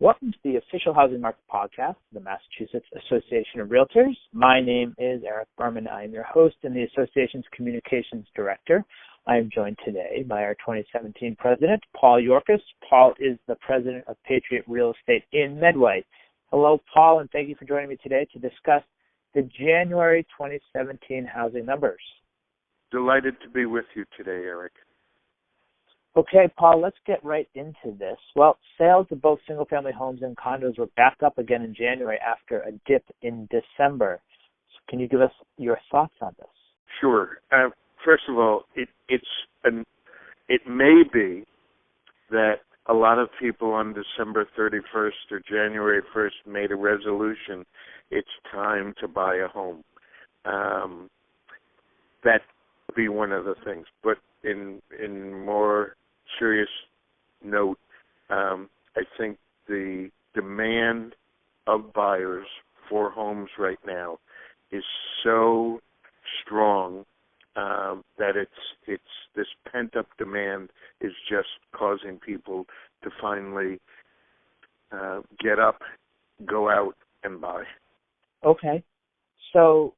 Welcome to the official Housing Market Podcast of the Massachusetts Association of Realtors. My name is Eric Berman. I am your host and the Association's Communications Director. I am joined today by our 2017 President, Paul Yorkis. Paul is the President of Patriot Real Estate in Medway. Hello, Paul, and thank you for joining me today to discuss the January 2017 housing numbers. Delighted to be with you today, Eric. Okay, Paul, let's get right into this. Well, sales of both single-family homes and condos were back up again in January after a dip in December. So can you give us your thoughts on this? Sure. First of all, it may be that a lot of people on December 31st or January 1st made a resolution it's time to buy a home. That would be one of the things. But in more serious note, I think the demand of buyers for homes right now is so strong that it's this pent-up demand is just causing people to finally get up, go out, and buy. Okay, so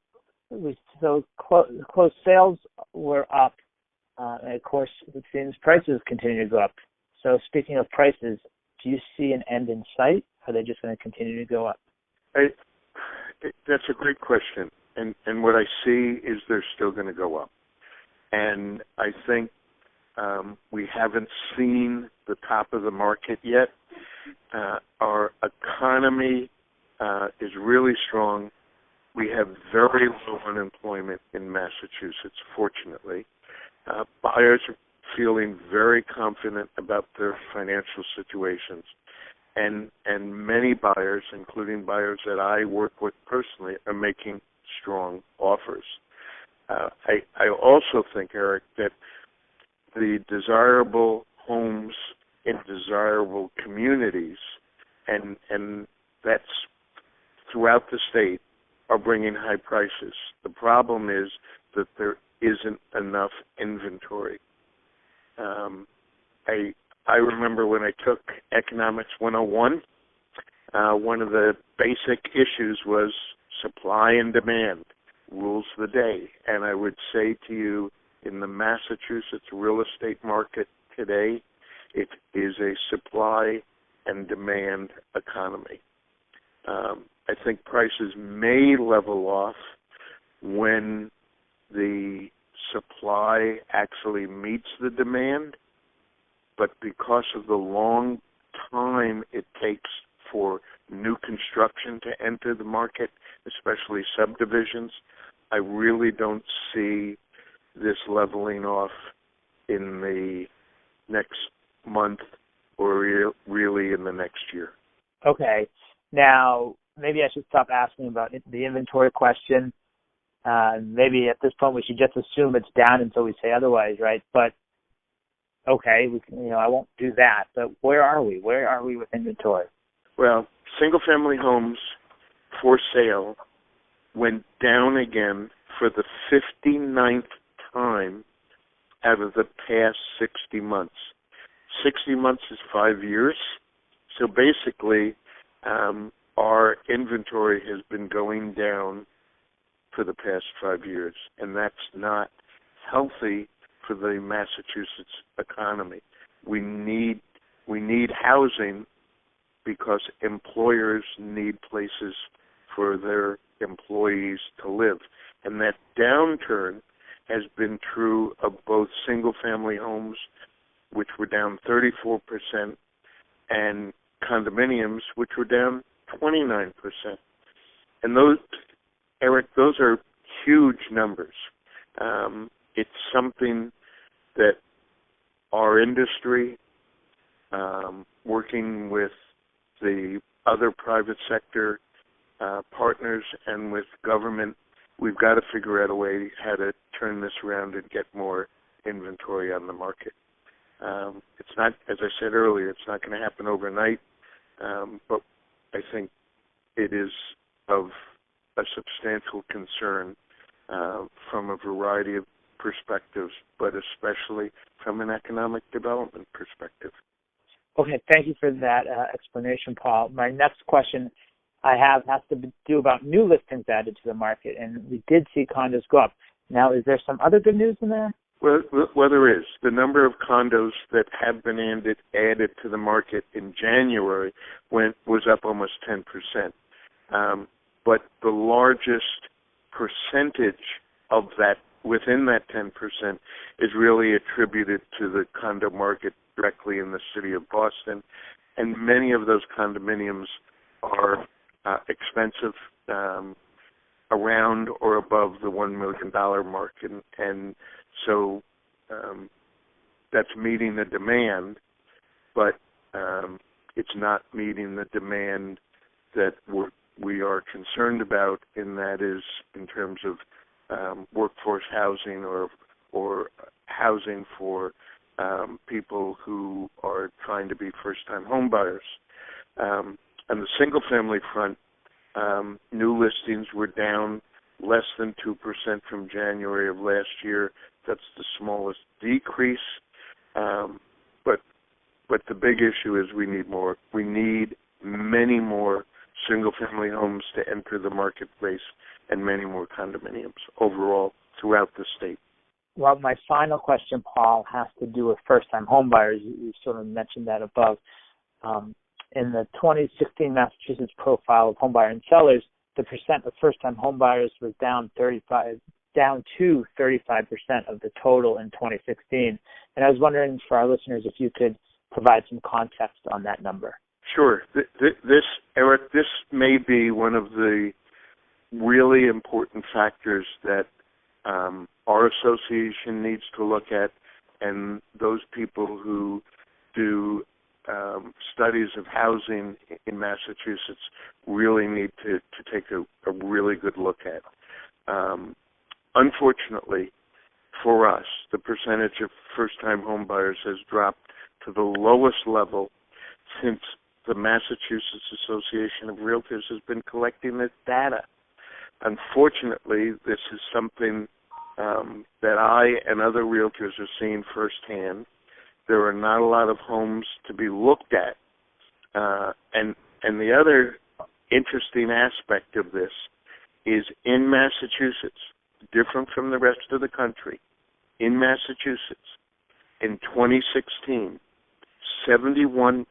closed sales were up, and of course, it seems prices continue to go up. So speaking of prices, do you see an end in sight? Are they just going to continue to go up? That's a great question, and what I see is they're still going to go up. And I think we haven't seen the top of the market yet. Our economy is really strong. We have very low unemployment in Massachusetts, fortunately. Buyers are feeling very confident about their financial situations. And many buyers, including buyers that I work with personally, are making strong offers. I also think, Eric, that the desirable homes in desirable communities, and that's throughout the state, are bringing high prices. The problem is that there isn't enough inventory. I remember when I took Economics 101, one of the basic issues was supply and demand rules the day. And I would say to you, in the Massachusetts real estate market today, it is a supply and demand economy. I think prices may level off when the supply actually meets the demand, but because of the long time it takes for new construction to enter the market, especially subdivisions, I really don't see this leveling off in the next month or really in the next year. Okay. Now, maybe I should stop asking about the inventory question. Maybe at this point we should just assume it's down until we say otherwise, right? But okay, I won't do that. But where are we? Where are we with inventory? Well, single-family homes for sale went down again for the 59th time out of the past 60 months. 60 months is 5 years. So basically, our inventory has been going down for the past 5 years, and that's not healthy for the Massachusetts economy. We need housing because employers need places for their employees to live. And that downturn has been true of both single-family homes, which were down 34%, and condominiums, which were down 29%. And those, Eric, those are huge numbers. It's something that our industry, working with the other private sector partners and with government, we've got to figure out a way how to turn this around and get more inventory on the market. It's not, as I said earlier, it's not going to happen overnight, but I think it is of a substantial concern from a variety of perspectives, but especially from an economic development perspective. Okay, thank you for that explanation, Paul. My next question I have has to do about new listings added to the market, and we did see condos go up. Now, is there some other good news in there? Well, there is. The number of condos that have been added to the market in January was up almost 10%. But the largest percentage of that, within that 10%, is really attributed to the condo market directly in the city of Boston. And many of those condominiums are expensive, around or above the $1 million mark. And so that's meeting the demand, but it's not meeting the demand that we are concerned about, and that is in terms of workforce housing or housing for people who are trying to be first-time home buyers. On the single-family front, new listings were down less than 2% from January of last year. That's the smallest decrease. But the big issue is we need more. We need many more single-family homes to enter the marketplace and many more condominiums overall throughout the state. Well, my final question, Paul, has to do with first-time home buyers. You sort of mentioned that above. In the 2016 Massachusetts profile of home buyer and sellers, the percent of first-time home buyers was down to 35% of the total in 2016. And I was wondering for our listeners if you could provide some context on that number. Sure. Eric, this may be one of the really important factors that our association needs to look at, and those people who do studies of housing in Massachusetts really need to take a really good look at. Unfortunately, for us, the percentage of first-time home buyers has dropped to the lowest level since the Massachusetts Association of Realtors has been collecting this data. Unfortunately, this is something that I and other realtors are seeing firsthand. There are not a lot of homes to be looked at. And the other interesting aspect of this is in Massachusetts, different from the rest of the country, in Massachusetts, in 2016, 71%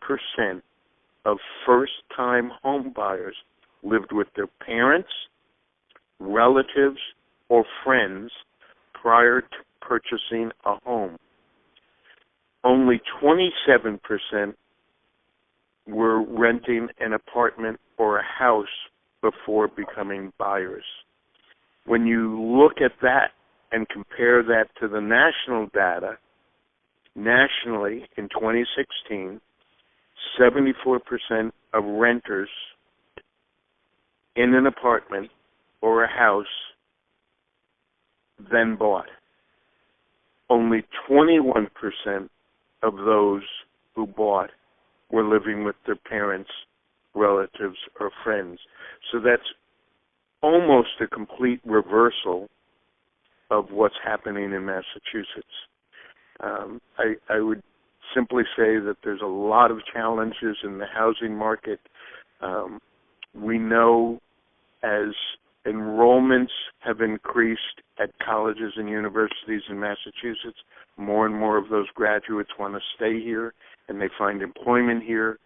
of first-time home buyers lived with their parents, relatives, or friends prior to purchasing a home. Only 27% were renting an apartment or a house before becoming buyers. When you look at that and compare that to the national data, nationally in 2016, 74% of renters in an apartment or a house then bought. Only 21% of those who bought were living with their parents, relatives, or friends. So that's almost a complete reversal of what's happening in Massachusetts. I would simply say that there's a lot of challenges in the housing market. We know as enrollments have increased at colleges and universities in Massachusetts, more and more of those graduates want to stay here and they find employment here,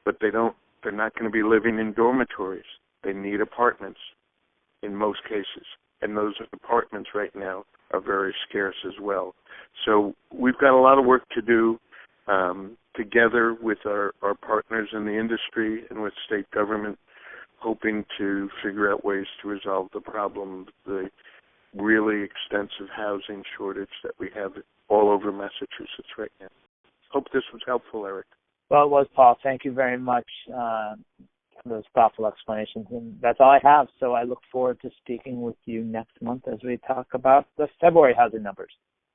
but they're not going to be living in dormitories. They need apartments in most cases, and those apartments right now are very scarce as well. So we've got a lot of work to do together with our partners in the industry and with state government, hoping to figure out ways to resolve the problem, the really extensive housing shortage that we have all over Massachusetts right now. Hope this was helpful, Eric. Well, it was, Paul. Thank you very much for those thoughtful explanations. And that's all I have, so I look forward to speaking with you next month as we talk about the February housing numbers.